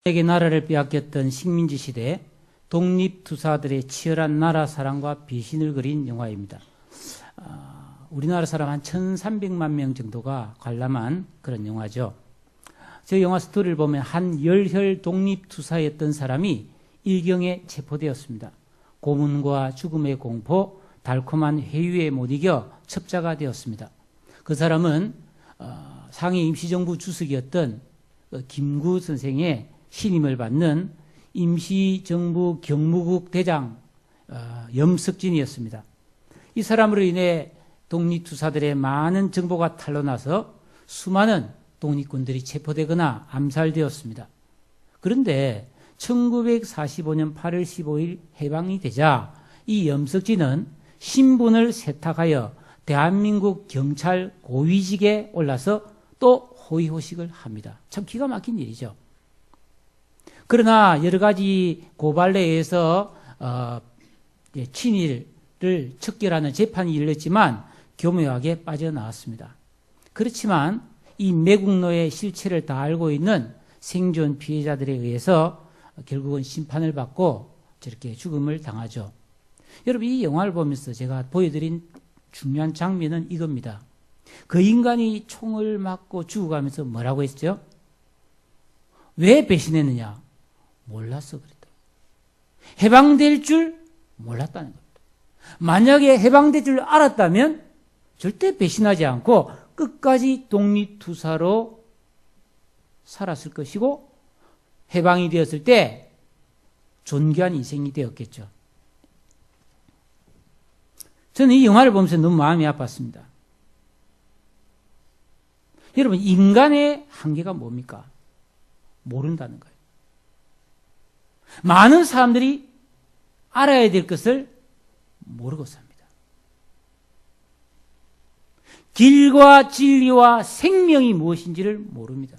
에게 나라를 빼앗겼던 식민지 시대 독립투사들의 치열한 나라 사랑과 배신을 그린 영화입니다. 우리나라 사람 한 1,300만 명 정도가 관람한 그런 영화죠. 저 영화 스토리를 보면 한 열혈 독립투사였던 사람이 일경에 체포되었습니다. 고문과 죽음의 공포, 달콤한 회유에 못 이겨 첩자가 되었습니다. 그 사람은 상해 임시정부 주석이었던 김구 선생의 신임을 받는 임시정부 경무국 대장 염석진이었습니다. 이 사람으로 인해 독립투사들의 많은 정보가 탄로나서 수많은 독립군들이 체포되거나 암살되었습니다. 그런데 1945년 8월 15일 해방이 되자 이 염석진은 신분을 세탁하여 대한민국 경찰 고위직에 올라서 또 호의호식을 합니다. 참 기가 막힌 일이죠. 그러나 여러 가지 고발에 의해서 친일을 척결하는 재판이 열렸지만 교묘하게 빠져나왔습니다. 그렇지만 이 매국노의 실체를 다 알고 있는 생존 피해자들에 의해서 결국은 심판을 받고 저렇게 죽음을 당하죠. 여러분, 이 영화를 보면서 제가 보여드린 중요한 장면은 이겁니다. 그 인간이 총을 맞고 죽어가면서 뭐라고 했죠? 왜 배신했느냐? 몰랐어 그랬다. 해방될 줄 몰랐다는 겁니다. 만약에 해방될 줄 알았다면 절대 배신하지 않고 끝까지 독립투사로 살았을 것이고 해방이 되었을 때 존귀한 인생이 되었겠죠. 저는 이 영화를 보면서 너무 마음이 아팠습니다. 여러분, 인간의 한계가 뭡니까? 모른다는 거예요. 많은 사람들이 알아야 될 것을 모르고 삽니다. 길과 진리와 생명이 무엇인지를 모릅니다.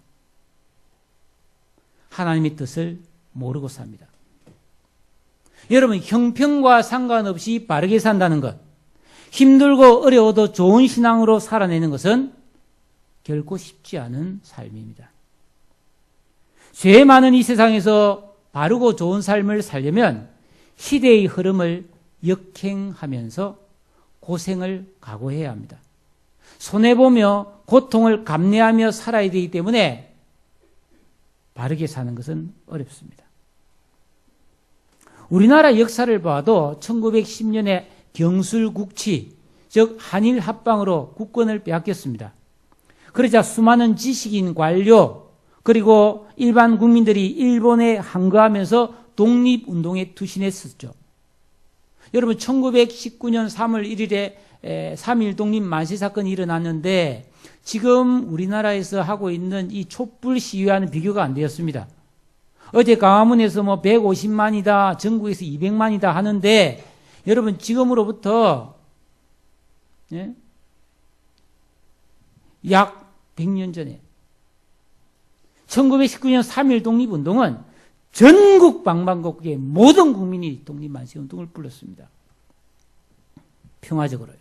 하나님의 뜻을 모르고 삽니다. 여러분, 형편과 상관없이 바르게 산다는 것, 힘들고 어려워도 좋은 신앙으로 살아내는 것은 결코 쉽지 않은 삶입니다. 죄 많은 이 세상에서 바르고 좋은 삶을 살려면 시대의 흐름을 역행하면서 고생을 각오해야 합니다. 손해보며 고통을 감내하며 살아야 되기 때문에 바르게 사는 것은 어렵습니다. 우리나라 역사를 봐도 1910년에 경술국치, 즉 한일 합방으로 국권을 빼앗겼습니다. 그러자 수많은 지식인 관료 그리고 일반 국민들이 일본에 항거하면서 독립운동에 투신했었죠. 여러분, 1919년 3월 1일에 3.1 독립 만세 사건이 일어났는데 지금 우리나라에서 하고 있는 이 촛불 시위와는 비교가 안 되었습니다. 어제 광화문에서 150만이다, 전국에서 200만이다 하는데 여러분, 지금으로부터 약 100년 전에 1919년 3.1 독립운동은 전국 방방곡곡의 모든 국민이 독립만세운동을 불렀습니다. 평화적으로요.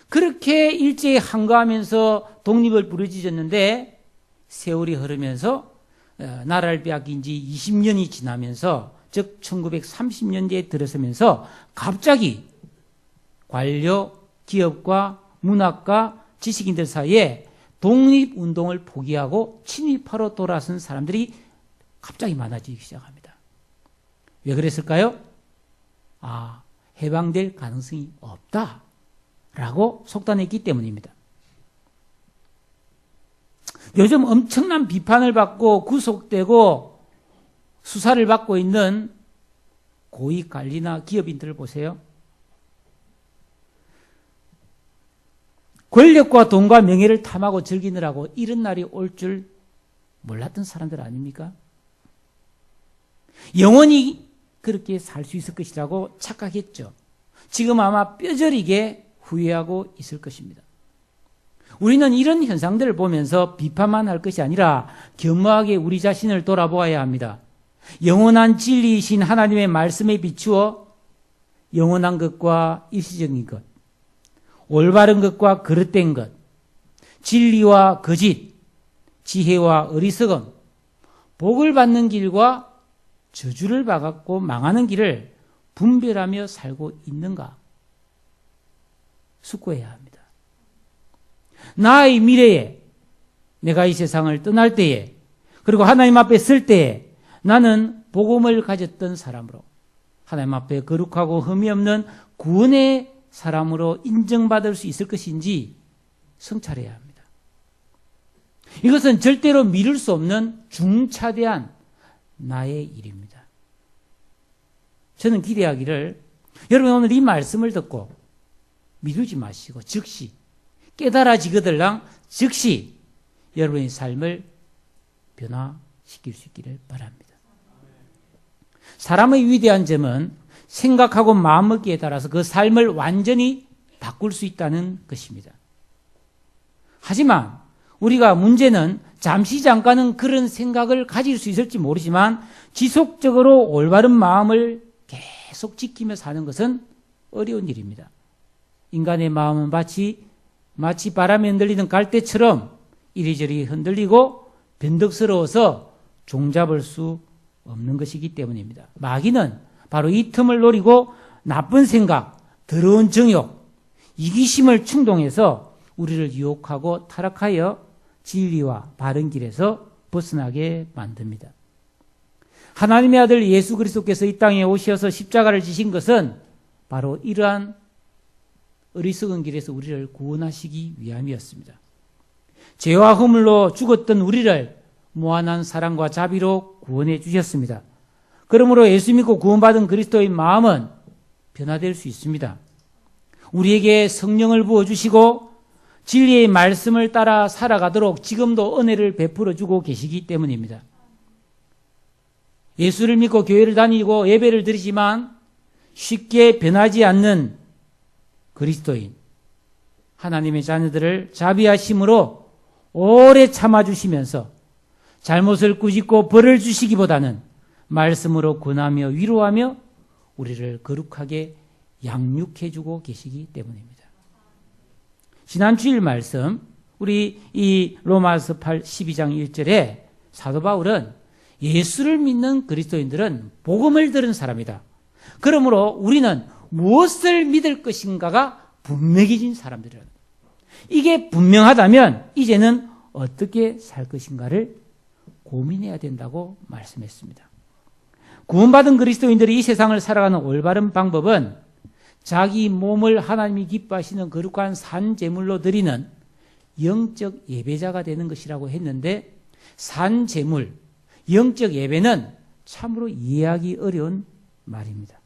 그렇게 일제히 항거하면서 독립을 부르짖었는데 세월이 흐르면서 나라를 빼앗긴 지 20년이 지나면서 즉 1930년대에 들어서면서 갑자기 관료, 기업과 문학과 지식인들 사이에 독립운동을 포기하고 친일파로 돌아선 사람들이 갑자기 많아지기 시작합니다. 왜 그랬을까요? 해방될 가능성이 없다라고 속단했기 때문입니다. 요즘 엄청난 비판을 받고 구속되고 수사를 받고 있는 고위관리나 기업인들을 보세요. 권력과 돈과 명예를 탐하고 즐기느라고 이런 날이 올 줄 몰랐던 사람들 아닙니까? 영원히 그렇게 살 수 있을 것이라고 착각했죠. 지금 아마 뼈저리게 후회하고 있을 것입니다. 우리는 이런 현상들을 보면서 비판만 할 것이 아니라 겸허하게 우리 자신을 돌아보아야 합니다. 영원한 진리이신 하나님의 말씀에 비추어 영원한 것과 일시적인 것, 올바른 것과 그릇된 것, 진리와 거짓, 지혜와 어리석음, 복을 받는 길과 저주를 받고 망하는 길을 분별하며 살고 있는가? 숙고해야 합니다. 나의 미래에, 내가 이 세상을 떠날 때에, 그리고 하나님 앞에 설 때에 나는 복음을 가졌던 사람으로, 하나님 앞에 거룩하고 흠이 없는 구원의 사람으로 인정받을 수 있을 것인지 성찰해야 합니다. 이것은 절대로 미룰 수 없는 중차대한 나의 일입니다. 저는 기대하기를 여러분 오늘 이 말씀을 듣고 미루지 마시고 즉시 깨달아지거들랑 즉시 여러분의 삶을 변화시킬 수 있기를 바랍니다. 사람의 위대한 점은 생각하고 마음먹기에 따라서 그 삶을 완전히 바꿀 수 있다는 것입니다. 하지만 우리가 문제는 잠깐은 그런 생각을 가질 수 있을지 모르지만 지속적으로 올바른 마음을 계속 지키며 사는 것은 어려운 일입니다. 인간의 마음은 마치 바람에 흔들리는 갈대처럼 이리저리 흔들리고 변덕스러워서 종잡을 수 없는 것이기 때문입니다. 마귀는 바로 이 틈을 노리고 나쁜 생각, 더러운 정욕, 이기심을 충동해서 우리를 유혹하고 타락하여 진리와 바른 길에서 벗어나게 만듭니다. 하나님의 아들 예수 그리스도께서 이 땅에 오셔서 십자가를 지신 것은 바로 이러한 어리석은 길에서 우리를 구원하시기 위함이었습니다. 죄와 허물로 죽었던 우리를 무한한 사랑과 자비로 구원해 주셨습니다. 그러므로 예수 믿고 구원받은 그리스도의 마음은 변화될 수 있습니다. 우리에게 성령을 부어주시고 진리의 말씀을 따라 살아가도록 지금도 은혜를 베풀어 주고 계시기 때문입니다. 예수를 믿고 교회를 다니고 예배를 드리지만 쉽게 변하지 않는 그리스도인, 하나님의 자녀들을 자비하심으로 오래 참아주시면서 잘못을 꾸짖고 벌을 주시기보다는 말씀으로 권하며 위로하며 우리를 거룩하게 양육해주고 계시기 때문입니다. 지난 주일 말씀, 우리 이 로마서 12장 1절에 사도 바울은 예수를 믿는 그리스도인들은 복음을 들은 사람이다. 그러므로 우리는 무엇을 믿을 것인가가 분명해진 사람들이다. 이게 분명하다면 이제는 어떻게 살 것인가를 고민해야 된다고 말씀했습니다. 구원받은 그리스도인들이 이 세상을 살아가는 올바른 방법은 자기 몸을 하나님이 기뻐하시는 거룩한 산제물로 드리는 영적 예배자가 되는 것이라고 했는데, 산제물, 영적 예배는 참으로 이해하기 어려운 말입니다.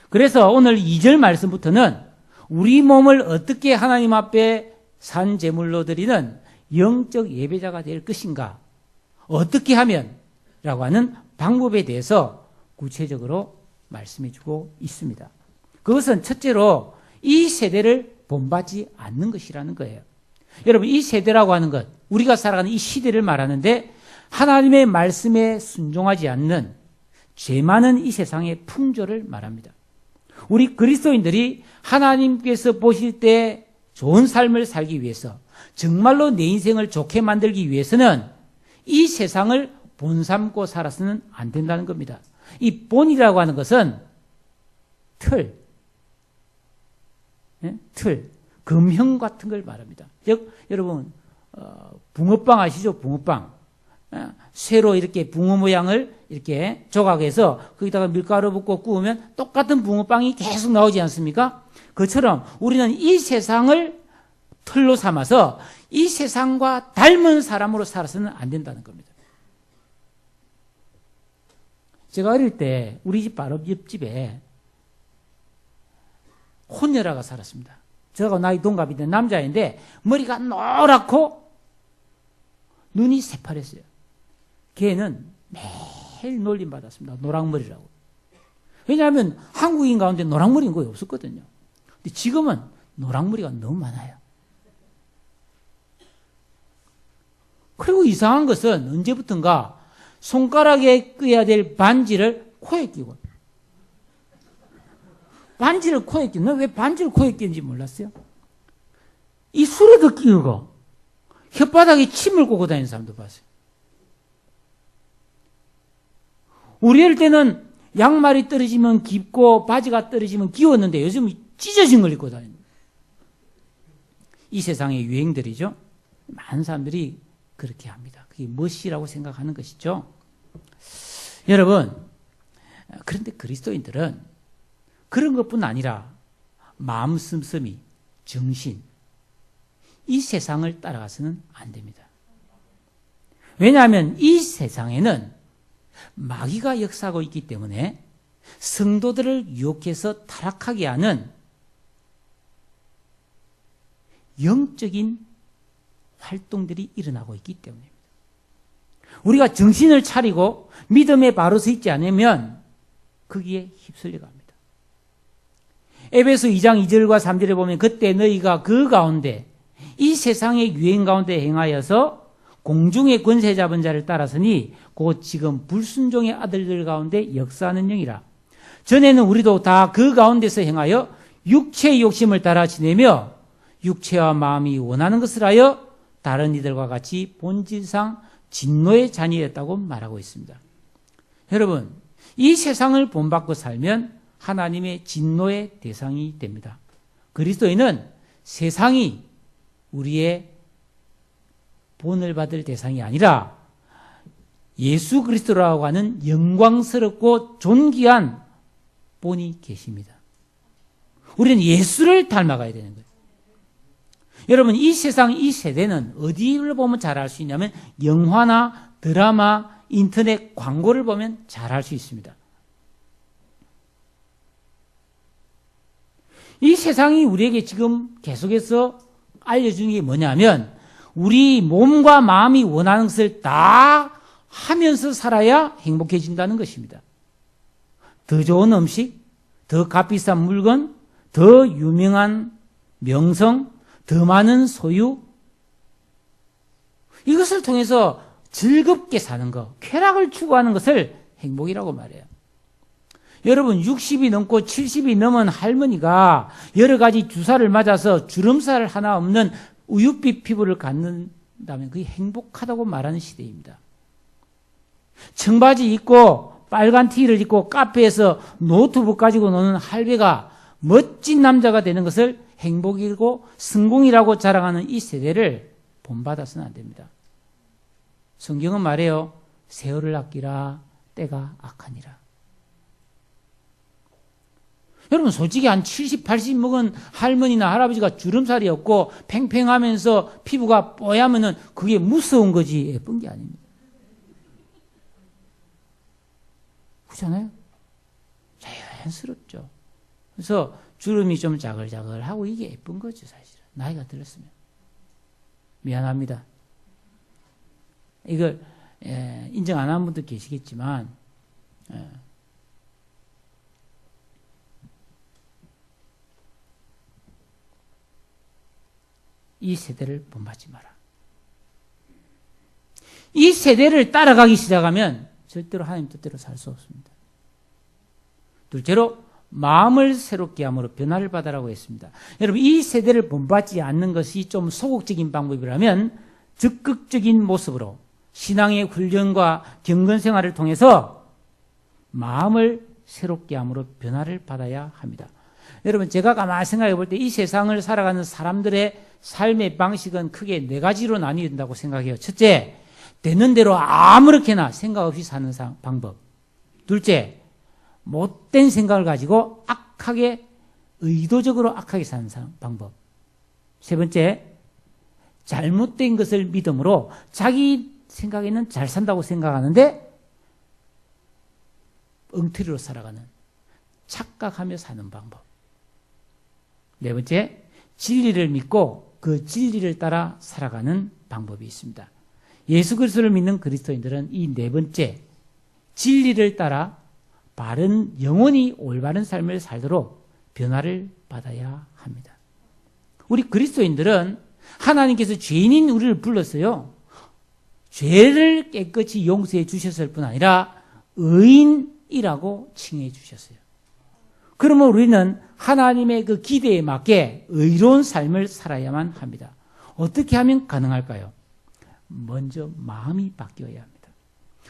그래서 오늘 2절 말씀부터는 우리 몸을 어떻게 하나님 앞에 산제물로 드리는 영적 예배자가 될 것인가, 어떻게 하면 라고 하는 방법에 대해서 구체적으로 말씀해 주고 있습니다. 그것은 첫째로 이 세대를 본받지 않는 것이라는 거예요. 여러분, 이 세대라고 하는 것, 우리가 살아가는 이 시대를 말하는데 하나님의 말씀에 순종하지 않는 죄 많은 이 세상의 풍조를 말합니다. 우리 그리스도인들이 하나님께서 보실 때 좋은 삶을 살기 위해서, 정말로 내 인생을 좋게 만들기 위해서는 이 세상을 본삼고 살아서는 안 된다는 겁니다. 이 본이라고 하는 것은 틀, 금형 같은 걸 말합니다. 즉, 여러분, 붕어빵 아시죠? 붕어빵. 쇠로 이렇게 붕어 모양을 이렇게 조각해서 거기다가 밀가루 붓고 구우면 똑같은 붕어빵이 계속 나오지 않습니까? 그처럼 우리는 이 세상을 틀로 삼아서 이 세상과 닮은 사람으로 살아서는 안 된다는 겁니다. 제가 어릴 때 우리 집 바로 옆집에 혼녀라가 살았습니다. 저하고 나이 동갑인데 남자인데 머리가 노랗고 눈이 새파랬어요. 걔는 매일 놀림받았습니다. 노랑머리라고. 왜냐하면 한국인 가운데 노랑머리는 거의 없었거든요. 근데 지금은 노랑머리가 너무 많아요. 그리고 이상한 것은 언제부턴가 손가락에 껴야 될 반지를 코에 끼고, 반지를 코에 끼고, 너 왜 반지를 코에 끼는지 몰랐어요? 이 술에도 끼우고 혓바닥에 침을 꽂고 다니는 사람도 봤어요. 우리 어릴 때는 양말이 떨어지면 깊고 바지가 떨어지면 귀여웠는데 요즘 찢어진 걸 입고 다닙니다. 이 세상의 유행들이죠. 많은 사람들이 그렇게 합니다. 그게 멋이라고 생각하는 것이죠. 여러분, 그런데 그리스도인들은 그런 것뿐 아니라 마음 씀씀이, 정신, 이 세상을 따라가서는 안 됩니다. 왜냐하면 이 세상에는 마귀가 역사하고 있기 때문에 성도들을 유혹해서 타락하게 하는 영적인 활동들이 일어나고 있기 때문입니다. 우리가 정신을 차리고 믿음에 바로 서 있지 않으면 거기에 휩쓸려 갑니다. 에베소 2장 2절과 3절에 보면 그때 너희가 그 가운데 이 세상의 유행 가운데 행하여서 공중의 권세 잡은 자를 따라서니 곧 지금 불순종의 아들들 가운데 역사하는 영이라. 전에는 우리도 다 그 가운데서 행하여 육체의 욕심을 따라 지내며 육체와 마음이 원하는 것을 하여 다른 이들과 같이 본질상 진노의 자녀였다고 말하고 있습니다. 여러분, 이 세상을 본받고 살면 하나님의 진노의 대상이 됩니다. 그리스도인은 세상이 우리의 본을 받을 대상이 아니라 예수 그리스도라고 하는 영광스럽고 존귀한 본이 계십니다. 우리는 예수를 닮아가야 되는 거예요. 여러분, 이 세상, 이 세대는 어디를 보면 잘 알 수 있냐면 영화나 드라마, 인터넷 광고를 보면 잘 알 수 있습니다. 이 세상이 우리에게 지금 계속해서 알려주는 게 뭐냐면 우리 몸과 마음이 원하는 것을 다 하면서 살아야 행복해진다는 것입니다. 더 좋은 음식, 더 값비싼 물건, 더 유명한 명성, 더 많은 소유, 이것을 통해서 즐겁게 사는 것, 쾌락을 추구하는 것을 행복이라고 말해요. 여러분, 60이 넘고 70이 넘은 할머니가 여러 가지 주사를 맞아서 주름살 하나 없는 우윳빛 피부를 갖는다면 그게 행복하다고 말하는 시대입니다. 청바지 입고 빨간 티를 입고 카페에서 노트북 가지고 노는 할배가 멋진 남자가 되는 것을 행복이고 성공이라고 자랑하는 이 세대를 본받아서는 안 됩니다. 성경은 말해요. 세월을 아끼라 때가 악하니라. 여러분, 솔직히 한 70, 80 먹은 할머니나 할아버지가 주름살이 없고 팽팽하면서 피부가 뽀얗면은 그게 무서운 거지 예쁜 게 아닙니다. 그렇잖아요? 자연스럽죠. 그래서 주름이 좀 자글자글하고 이게 예쁜 거죠, 사실은. 나이가 들었으면. 미안합니다. 이걸 인정 안 하는 분도 계시겠지만 이 세대를 본받지 마라. 이 세대를 따라가기 시작하면 절대로 하나님 뜻대로 살 수 없습니다. 둘째로 마음을 새롭게 함으로 변화를 받으라고 했습니다. 여러분, 이 세대를 본받지 않는 것이 좀 소극적인 방법이라면 적극적인 모습으로 신앙의 훈련과 경건 생활을 통해서 마음을 새롭게 함으로 변화를 받아야 합니다. 여러분, 제가 가만히 생각해 볼 때 이 세상을 살아가는 사람들의 삶의 방식은 크게 네 가지로 나뉘어진다고 생각해요. 첫째, 되는 대로 아무렇게나 생각 없이 사는 방법. 둘째, 못된 생각을 가지고 악하게, 의도적으로 악하게 사는 방법. 세 번째, 잘못된 것을 믿음으로 자기 생각에는 잘 산다고 생각하는데 엉터리로 살아가는, 착각하며 사는 방법. 네 번째, 진리를 믿고 그 진리를 따라 살아가는 방법이 있습니다. 예수 그리스도를 믿는 그리스도인들은 이 네 번째, 진리를 따라 바른, 영원히 올바른 삶을 살도록 변화를 받아야 합니다. 우리 그리스도인들은 하나님께서 죄인인 우리를 불렀어요. 죄를 깨끗이 용서해 주셨을 뿐 아니라 의인이라고 칭해 주셨어요. 그러면 우리는 하나님의 그 기대에 맞게 의로운 삶을 살아야만 합니다. 어떻게 하면 가능할까요? 먼저 마음이 바뀌어야 합니다.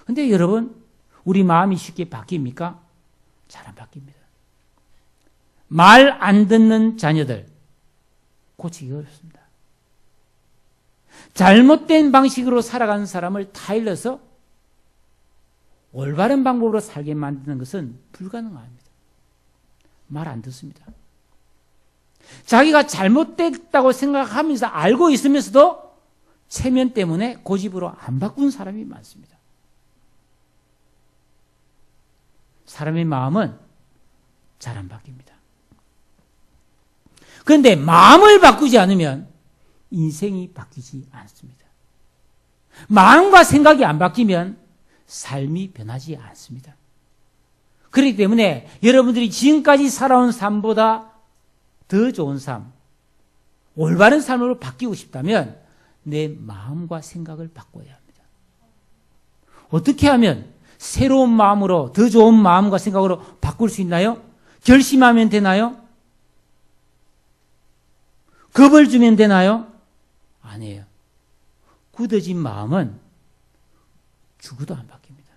근데 여러분, 우리 마음이 쉽게 바뀝니까? 잘 안 바뀝니다. 말 안 듣는 자녀들 고치기 어렵습니다. 잘못된 방식으로 살아가는 사람을 타일러서 올바른 방법으로 살게 만드는 것은 불가능합니다. 말 안 듣습니다. 자기가 잘못됐다고 생각하면서 알고 있으면서도 체면 때문에 고집으로 안 바꾼 사람이 많습니다. 사람의 마음은 잘 안 바뀝니다. 그런데 마음을 바꾸지 않으면 인생이 바뀌지 않습니다. 마음과 생각이 안 바뀌면 삶이 변하지 않습니다. 그렇기 때문에 여러분들이 지금까지 살아온 삶보다 더 좋은 삶, 올바른 삶으로 바뀌고 싶다면 내 마음과 생각을 바꿔야 합니다. 어떻게 하면 새로운 마음으로 더 좋은 마음과 생각으로 바꿀 수 있나요? 결심하면 되나요? 겁을 주면 되나요? 아니에요. 굳어진 마음은 죽어도 안 바뀝니다.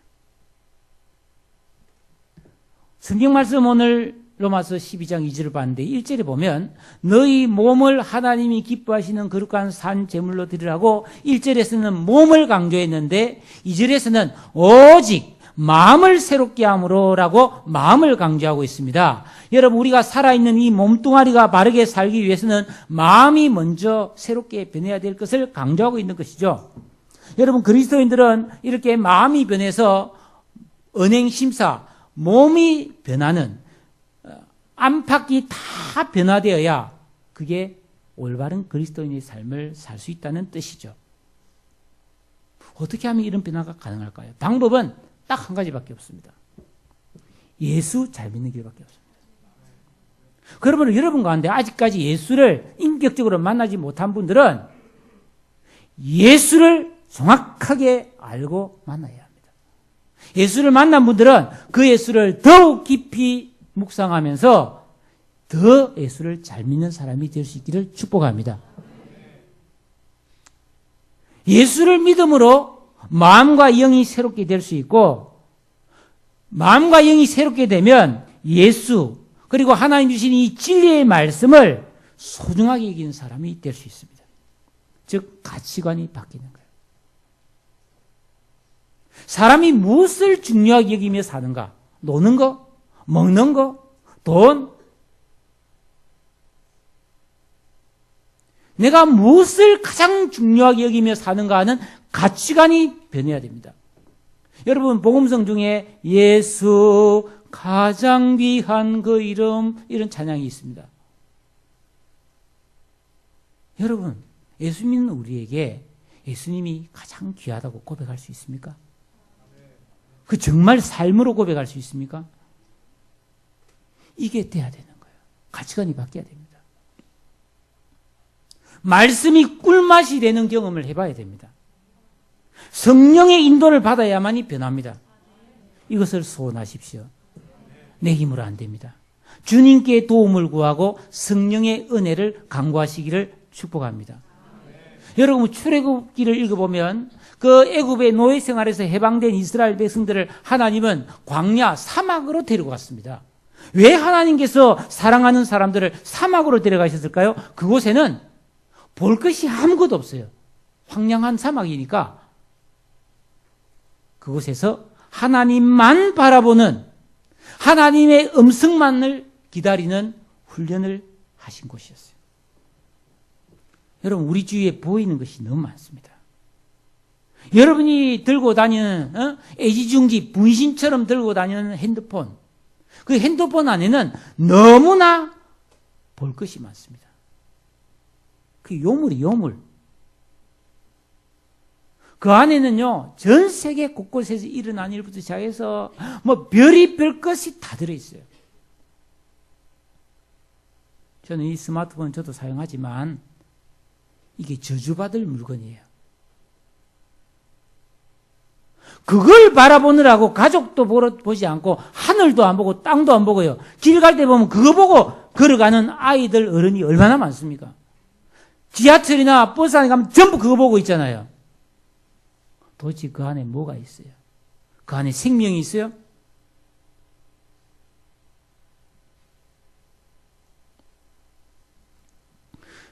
성경 말씀 오늘 로마서 12장 2절을 봤는데 1절에 보면 너희 몸을 하나님이 기뻐하시는 거룩한 산 제물로 드리라고 1절에서는 몸을 강조했는데 2절에서는 오직 마음을 새롭게 함으로라고 마음을 강조하고 있습니다. 여러분 우리가 살아있는 이 몸뚱아리가 바르게 살기 위해서는 마음이 먼저 새롭게 변해야 될 것을 강조하고 있는 것이죠. 여러분 그리스도인들은 이렇게 마음이 변해서 언행심사, 몸이 변하는 안팎이 다 변화되어야 그게 올바른 그리스도인의 삶을 살 수 있다는 뜻이죠. 어떻게 하면 이런 변화가 가능할까요? 방법은 딱 한 가지밖에 없습니다. 예수 잘 믿는 길밖에 없습니다. 그러면 여러분 가운데 아직까지 예수를 인격적으로 만나지 못한 분들은 예수를 정확하게 알고 만나야 합니다. 예수를 만난 분들은 그 예수를 더욱 깊이 묵상하면서 더 예수를 잘 믿는 사람이 될 수 있기를 축복합니다. 예수를 믿음으로 마음과 영이 새롭게 될 수 있고 마음과 영이 새롭게 되면 예수 그리고 하나님 주신 이 진리의 말씀을 소중하게 여기는 사람이 될 수 있습니다. 즉 가치관이 바뀌는 거예요. 사람이 무엇을 중요하게 여기며 사는가? 노는 거? 먹는 거? 돈? 내가 무엇을 가장 중요하게 여기며 사는가 하는 가치관이 변해야 됩니다. 여러분 복음성 중에 예수 가장 귀한 그 이름 이런 찬양이 있습니다. 여러분 예수 믿는 우리에게 예수님이 가장 귀하다고 고백할 수 있습니까? 그 정말 삶으로 고백할 수 있습니까? 이게 돼야 되는 거예요. 가치관이 바뀌어야 됩니다. 말씀이 꿀맛이 되는 경험을 해봐야 됩니다. 성령의 인도를 받아야만이 변합니다. 이것을 소원하십시오. 내 힘으로 안 됩니다. 주님께 도움을 구하고 성령의 은혜를 간구하시기를 축복합니다. 여러분 출애굽기를 읽어보면 그 애굽의 노예 생활에서 해방된 이스라엘 백성들을 하나님은 광야 사막으로 데리고 갔습니다. 왜 하나님께서 사랑하는 사람들을 사막으로 데려가셨을까요? 그곳에는 볼 것이 아무것도 없어요. 황량한 사막이니까 그곳에서 하나님만 바라보는 하나님의 음성만을 기다리는 훈련을 하신 곳이었어요. 여러분 우리 주위에 보이는 것이 너무 많습니다. 여러분이 들고 다니는 애지중지 분신처럼 들고 다니는 핸드폰 그 핸드폰 안에는 너무나 볼 것이 많습니다. 그 요물이 요물. 그 안에는요 전 세계 곳곳에서 일어난 일부터 시작해서 뭐 별의별 것이 다 들어있어요. 저는 이 스마트폰 저도 사용하지만 이게 저주받을 물건이에요. 그걸 바라보느라고 가족도 보지 않고 하늘도 안 보고 땅도 안 보고요. 길 갈 때 보면 그거 보고 걸어가는 아이들 어른이 얼마나 많습니까? 지하철이나 버스 안에 가면 전부 그거 보고 있잖아요. 도대체 그 안에 뭐가 있어요? 그 그 안에 생명이 있어요?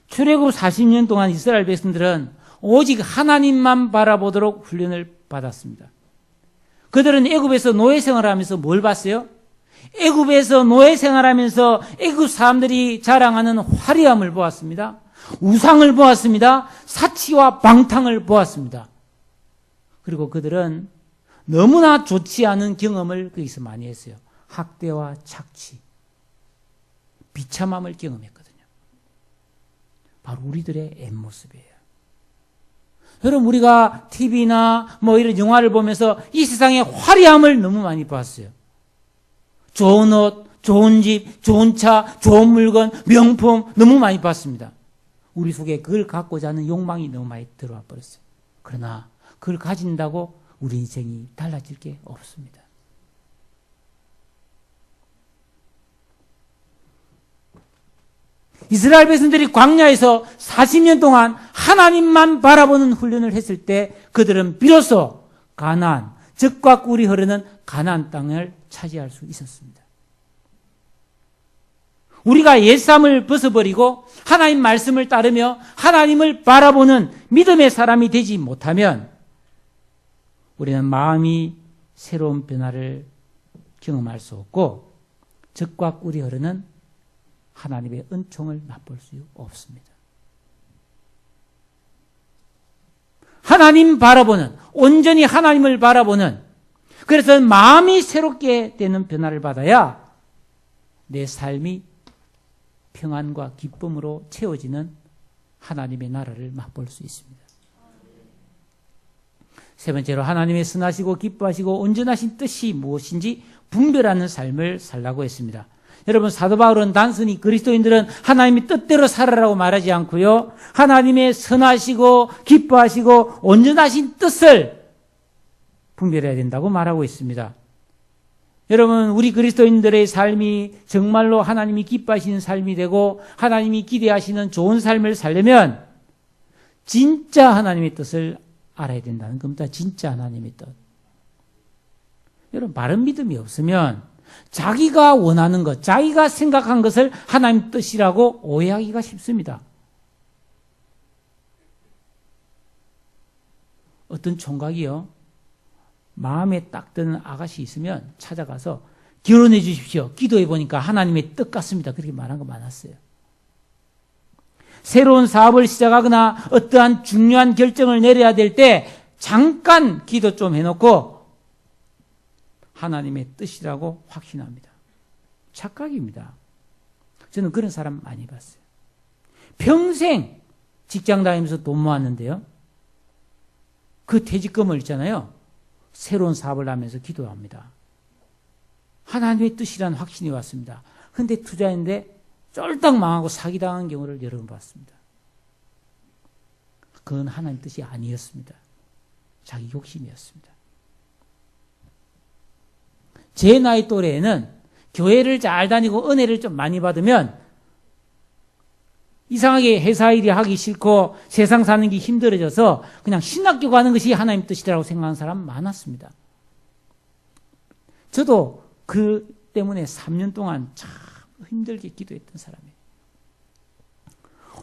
출애굽 40년 동안 이스라엘 백성들은 오직 하나님만 바라보도록 훈련을 받았습니다. 그들은 애굽에서 노예 생활하면서 뭘 봤어요? 애굽에서 노예 생활하면서 애굽 사람들이 자랑하는 화려함을 보았습니다. 우상을 보았습니다. 사치와 방탕을 보았습니다. 그리고 그들은 너무나 좋지 않은 경험을 거기서 많이 했어요. 학대와 착취, 비참함을 경험했거든요. 바로 우리들의 앱모습이에요. 여러분, 우리가 TV나 이런 영화를 보면서 이 세상의 화려함을 너무 많이 봤어요. 좋은 옷, 좋은 집, 좋은 차, 좋은 물건, 명품 너무 많이 봤습니다. 우리 속에 그걸 갖고자 하는 욕망이 너무 많이 들어와 버렸어요. 그러나 그걸 가진다고 우리 인생이 달라질 게 없습니다. 이스라엘 백성들이 광야에서 40년 동안 하나님만 바라보는 훈련을 했을 때 그들은 비로소 가나안, 젖과 꿀이 흐르는 가나안 땅을 차지할 수 있었습니다. 우리가 옛삶을 벗어버리고 하나님 말씀을 따르며 하나님을 바라보는 믿음의 사람이 되지 못하면 우리는 마음이 새로운 변화를 경험할 수 없고 젖과 꿀이 흐르는 하나님의 은총을 맛볼 수 없습니다. 하나님 바라보는, 온전히 하나님을 바라보는, 그래서 마음이 새롭게 되는 변화를 받아야 내 삶이 평안과 기쁨으로 채워지는 하나님의 나라를 맛볼 수 있습니다. 세 번째로 하나님의 선하시고 기뻐하시고 온전하신 뜻이 무엇인지 분별하는 삶을 살라고 했습니다. 여러분, 사도 바울은 단순히 그리스도인들은 하나님의 뜻대로 살아라고 말하지 않고요. 하나님의 선하시고 기뻐하시고 온전하신 뜻을 분별해야 된다고 말하고 있습니다. 여러분, 우리 그리스도인들의 삶이 정말로 하나님이 기뻐하시는 삶이 되고 하나님이 기대하시는 좋은 삶을 살려면 진짜 하나님의 뜻을 알아야 된다는 겁니다. 진짜 하나님의 뜻. 여러분, 바른 믿음이 없으면 자기가 원하는 것, 자기가 생각한 것을 하나님 뜻이라고 오해하기가 쉽습니다. 어떤 총각이요, 마음에 딱 드는 아가씨 있으면 찾아가서 결혼해 주십시오. 기도해 보니까 하나님의 뜻 같습니다. 그렇게 말한 거 많았어요. 새로운 사업을 시작하거나 어떠한 중요한 결정을 내려야 될 때 잠깐 기도 좀 해놓고 하나님의 뜻이라고 확신합니다. 착각입니다. 저는 그런 사람 많이 봤어요. 평생 직장 다니면서 돈 모았는데요, 그 퇴직금을 있잖아요, 새로운 사업을 하면서 기도합니다. 하나님의 뜻이라는 확신이 왔습니다. 그런데 투자했는데 쫄딱 망하고 사기당한 경우를 여러 번 봤습니다. 그건 하나님 뜻이 아니었습니다. 자기 욕심이었습니다. 제 나이 또래에는 교회를 잘 다니고 은혜를 좀 많이 받으면 이상하게 회사 일이 하기 싫고 세상 사는 게 힘들어져서 그냥 신학교 가는 것이 하나님 뜻이라고 생각하는 사람 많았습니다. 저도 그 때문에 3년 동안 참 힘들게 기도했던 사람이에요.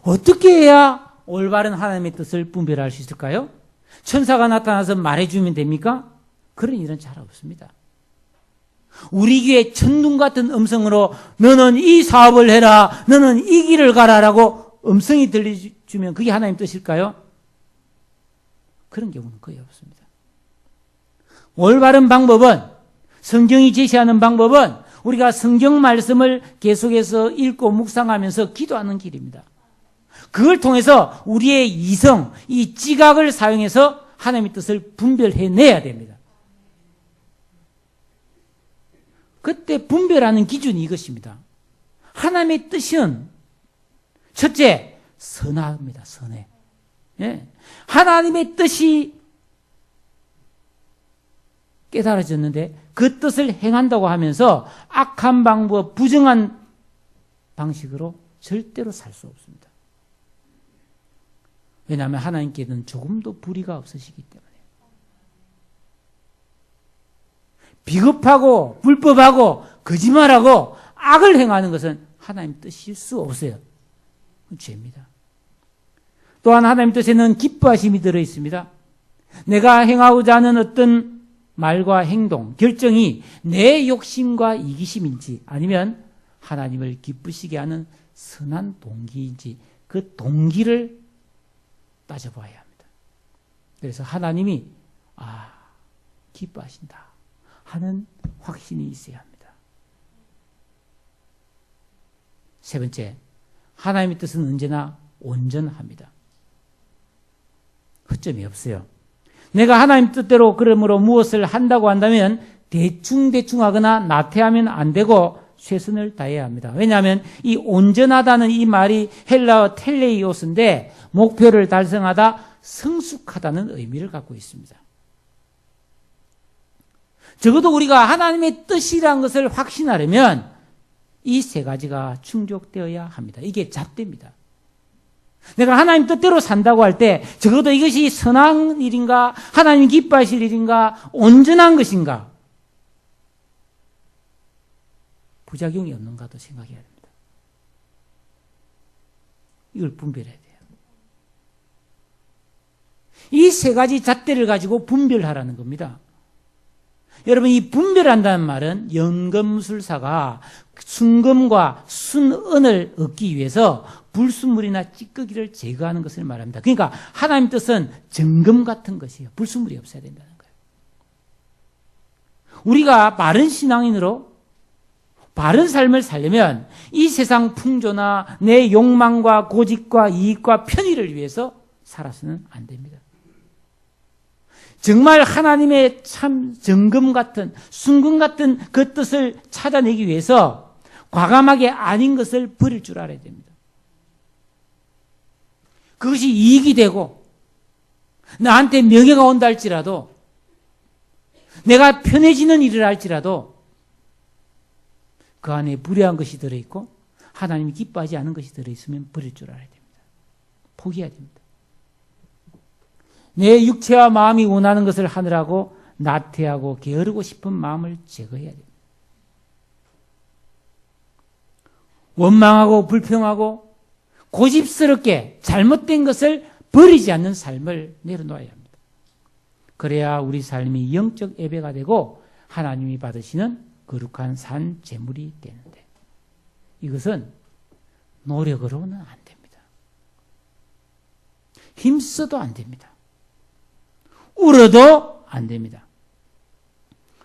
어떻게 해야 올바른 하나님의 뜻을 분별할 수 있을까요? 천사가 나타나서 말해주면 됩니까? 그런 일은 잘 없습니다. 우리 귀에 천둥 같은 음성으로 너는 이 사업을 해라, 너는 이 길을 가라라고 음성이 들려주면 그게 하나님 뜻일까요? 그런 경우는 거의 없습니다. 올바른 방법은, 성경이 제시하는 방법은 우리가 성경 말씀을 계속해서 읽고 묵상하면서 기도하는 길입니다. 그걸 통해서 우리의 이성, 이 지각을 사용해서 하나님의 뜻을 분별해내야 됩니다. 그때 분별하는 기준이 이것입니다. 하나님의 뜻은 첫째, 선합니다. 선해. 예. 하나님의 뜻이 깨달아졌는데 그 뜻을 행한다고 하면서 악한 방법, 부정한 방식으로 절대로 살 수 없습니다. 왜냐하면 하나님께는 조금도 불의가 없으시기 때문에. 비겁하고 불법하고 거짓말하고 악을 행하는 것은 하나님 뜻일 수 없어요. 죄입니다. 또한 하나님 뜻에는 기뻐하심이 들어있습니다. 내가 행하고자 하는 어떤 말과 행동, 결정이 내 욕심과 이기심인지 아니면 하나님을 기쁘시게 하는 선한 동기인지 그 동기를 따져봐야 합니다. 그래서 하나님이 기뻐하신다 하는 확신이 있어야 합니다. 세 번째, 하나님의 뜻은 언제나 온전합니다. 허점이 없어요. 내가 하나님 뜻대로 그러므로 무엇을 한다고 한다면 대충 하거나 나태하면 안 되고 최선을 다해야 합니다. 왜냐하면 이 온전하다는 이 말이 헬라어 텔레이오스인데 목표를 달성하다 성숙하다는 의미를 갖고 있습니다. 적어도 우리가 하나님의 뜻이라는 것을 확신하려면 이 세 가지가 충족되어야 합니다. 이게 잣대입니다. 내가 하나님 뜻대로 산다고 할 때 적어도 이것이 선한 일인가, 하나님 기뻐하실 일인가, 온전한 것인가, 부작용이 없는가도 생각해야 됩니다. 이걸 분별해야 돼요. 이 세 가지 잣대를 가지고 분별하라는 겁니다. 여러분, 이 분별한다는 말은 연금술사가 순금과 순은을 얻기 위해서 불순물이나 찌꺼기를 제거하는 것을 말합니다. 그러니까 하나님 뜻은 정금 같은 것이에요. 불순물이 없어야 된다는 거예요. 우리가 바른 신앙인으로 바른 삶을 살려면 이 세상 풍조나 내 욕망과 고집과 이익과 편의를 위해서 살아서는 안 됩니다. 정말 하나님의 참 정금 같은 순금 같은 그 뜻을 찾아내기 위해서 과감하게 아닌 것을 버릴 줄 알아야 됩니다. 그것이 이익이 되고 나한테 명예가 온다 할지라도 내가 편해지는 일을 할지라도 그 안에 불의한 것이 들어있고 하나님이 기뻐하지 않은 것이 들어있으면 버릴 줄 알아야 됩니다. 포기해야 됩니다. 내 육체와 마음이 원하는 것을 하느라고 나태하고 게으르고 싶은 마음을 제거해야 됩니다. 원망하고 불평하고 고집스럽게 잘못된 것을 버리지 않는 삶을 내려놓아야 합니다. 그래야 우리 삶이 영적 예배가 되고 하나님이 받으시는 거룩한 산 제물이 되는데 이것은 노력으로는 안 됩니다. 힘써도 안 됩니다. 울어도 안 됩니다.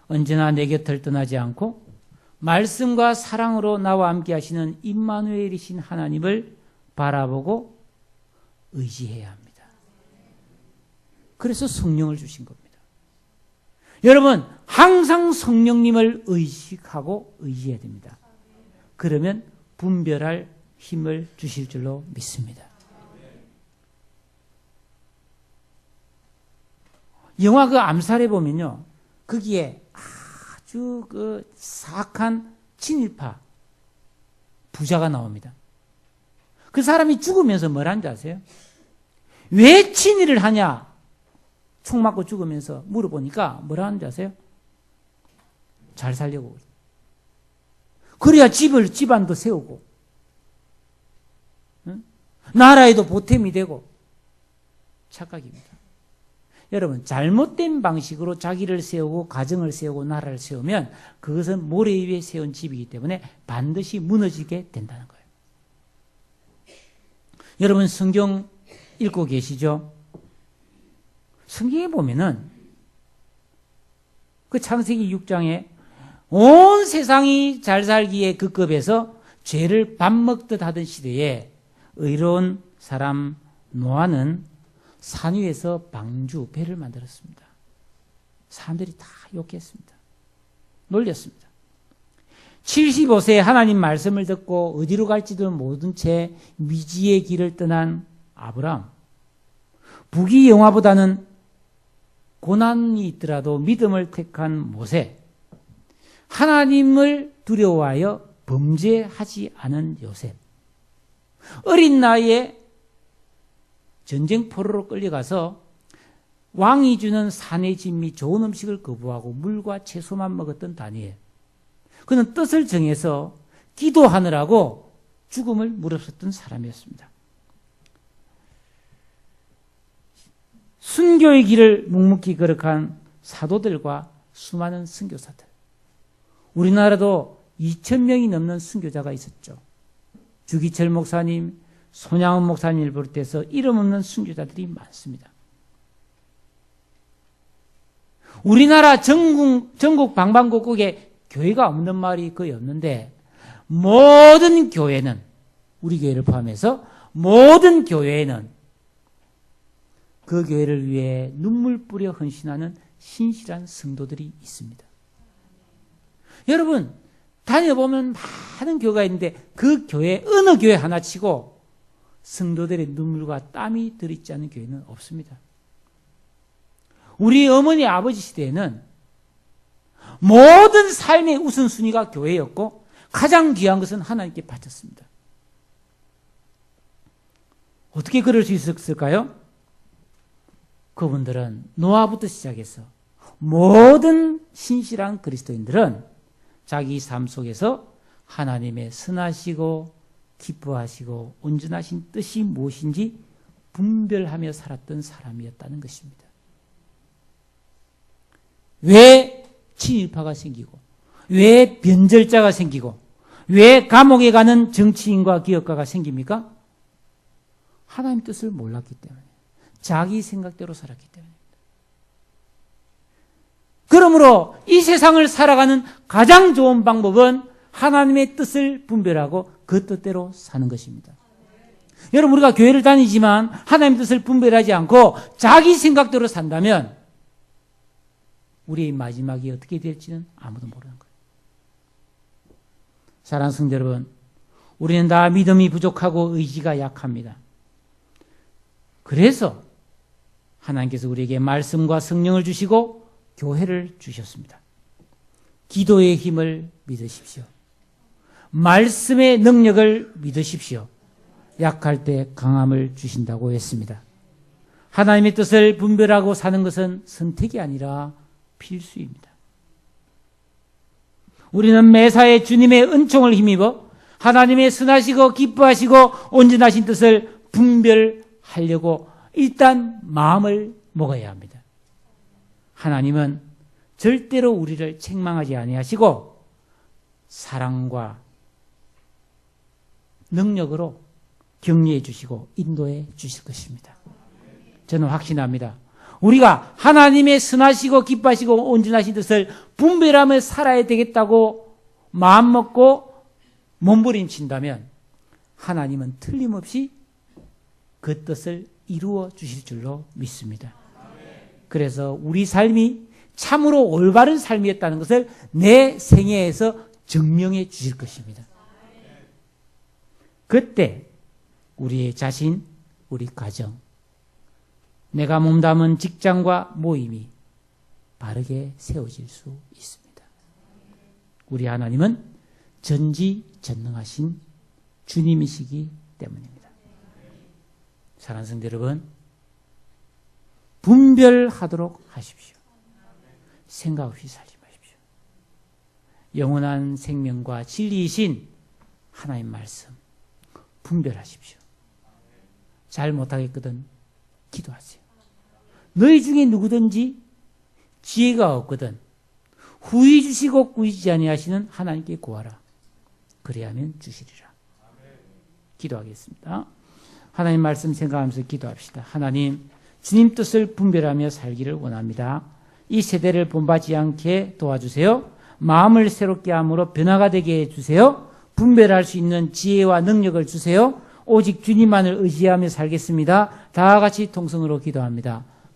언제나 내 곁을 떠나지 않고 말씀과 사랑으로 나와 함께 하시는 임마누엘이신 하나님을 바라보고 의지해야 합니다. 그래서 성령을 주신 겁니다. 여러분, 항상 성령님을 의식하고 의지해야 됩니다. 그러면 분별할 힘을 주실 줄로 믿습니다. 영화 그 암살에 보면요, 거기에 아주 그 사악한 친일파 부자가 나옵니다. 그 사람이 죽으면서 뭐라는지 아세요? 왜 친일을 하냐? 총 맞고 죽으면서 물어보니까 뭐라 하는지 아세요? 잘 살려고. 그래야 집안도 세우고, 응? 나라에도 보탬이 되고. 착각입니다. 여러분, 잘못된 방식으로 자기를 세우고 가정을 세우고 나라를 세우면 그것은 모래 위에 세운 집이기 때문에 반드시 무너지게 된다는 거예요. 여러분, 성경 읽고 계시죠? 성경에 보면은 그 창세기 6장에 온 세상이 잘 살기에 급급해서 죄를 밥 먹듯 하던 시대에 의로운 사람 노아는 산 위에서 방주, 배를 만들었습니다. 사람들이 다 욕했습니다. 놀렸습니다. 75세에 하나님 말씀을 듣고 어디로 갈지도 모른 채 미지의 길을 떠난 아브람. 부귀영화보다는 고난이 있더라도 믿음을 택한 모세. 하나님을 두려워하여 범죄하지 않은 요셉. 어린 나이에 전쟁 포로로 끌려가서 왕이 주는 산의 진미 좋은 음식을 거부하고 물과 채소만 먹었던 다니엘. 그는 뜻을 정해서 기도하느라고 죽음을 무릅쓰던 사람이었습니다. 순교의 길을 묵묵히 걸어간 사도들과 수많은 선교사들. 우리나라도 2,000명이 넘는 선교자가 있었죠. 주기철 목사님, 손양원 목사님을 비롯해서 이름 없는 선교자들이 많습니다. 우리나라 전국 방방곡곡에 교회가 없는 마을이 거의 없는데 모든 교회는, 우리 교회를 포함해서 모든 교회에는 그 교회를 위해 눈물 뿌려 헌신하는 신실한 성도들이 있습니다. 여러분, 다녀보면 많은 교회가 있는데 그 교회, 어느 교회 하나 치고 성도들의 눈물과 땀이 들어있지 않은 교회는 없습니다. 우리 어머니 아버지 시대에는 모든 삶의 우선순위가 교회였고 가장 귀한 것은 하나님께 바쳤습니다. 어떻게 그럴 수 있었을까요? 그분들은 노아부터 시작해서 모든 신실한 그리스도인들은 자기 삶 속에서 하나님의 선하시고 기뻐하시고 온전하신 뜻이 무엇인지 분별하며 살았던 사람이었다는 것입니다. 왜 친일파가 생기고, 왜 변절자가 생기고, 왜 감옥에 가는 정치인과 기업가가 생깁니까? 하나님 뜻을 몰랐기 때문에, 자기 생각대로 살았기 때문입니다. 그러므로 이 세상을 살아가는 가장 좋은 방법은 하나님의 뜻을 분별하고 그 뜻대로 사는 것입니다. 여러분, 우리가 교회를 다니지만 하나님의 뜻을 분별하지 않고 자기 생각대로 산다면 우리의 마지막이 어떻게 될지는 아무도 모르는 거예요. 사랑하는 성도 여러분, 우리는 다 믿음이 부족하고 의지가 약합니다. 그래서 하나님께서 우리에게 말씀과 성령을 주시고 교회를 주셨습니다. 기도의 힘을 믿으십시오. 말씀의 능력을 믿으십시오. 약할 때 강함을 주신다고 했습니다. 하나님의 뜻을 분별하고 사는 것은 선택이 아니라 필수입니다. 우리는 매사에 주님의 은총을 힘입어 하나님의 선하시고 기뻐하시고 온전하신 뜻을 분별하려고 일단 마음을 먹어야 합니다. 하나님은 절대로 우리를 책망하지 아니하시고 사랑과 능력으로 격려해 주시고 인도해 주실 것입니다. 저는 확신합니다. 우리가 하나님의 선하시고 기뻐하시고 온전하신 뜻을 분별하며 살아야 되겠다고 마음먹고 몸부림친다면 하나님은 틀림없이 그 뜻을 이루어 주실 줄로 믿습니다. 그래서 우리 삶이 참으로 올바른 삶이었다는 것을 내 생애에서 증명해 주실 것입니다. 그때 우리의 자신, 우리 가정, 내가 몸담은 직장과 모임이 바르게 세워질 수 있습니다. 우리 하나님은 전지전능하신 주님이시기 때문입니다. 사랑하는 성도 여러분, 분별하도록 하십시오. 생각 없이 살지 마십시오. 영원한 생명과 진리이신 하나님 말씀 분별하십시오. 잘 못하겠거든 기도하세요. 너희 중에 누구든지 지혜가 없거든 후히 주시고 꾸짖지 아니하시는 하나님께 구하라. 그래야면 주시리라. 기도하겠습니다. 하나님 말씀 생각하면서 기도합시다. 하나님, 주님 뜻을 분별하며 살기를 원합니다. 이 세대를 본받지 않게 도와주세요. 마음을 새롭게 함으로 변화가 되게 해주세요. 분별할 수 있는 지혜와 능력을 주세요. 오직 주님만을 의지하며 살겠습니다. 다 같이 통성으로 기도합니다.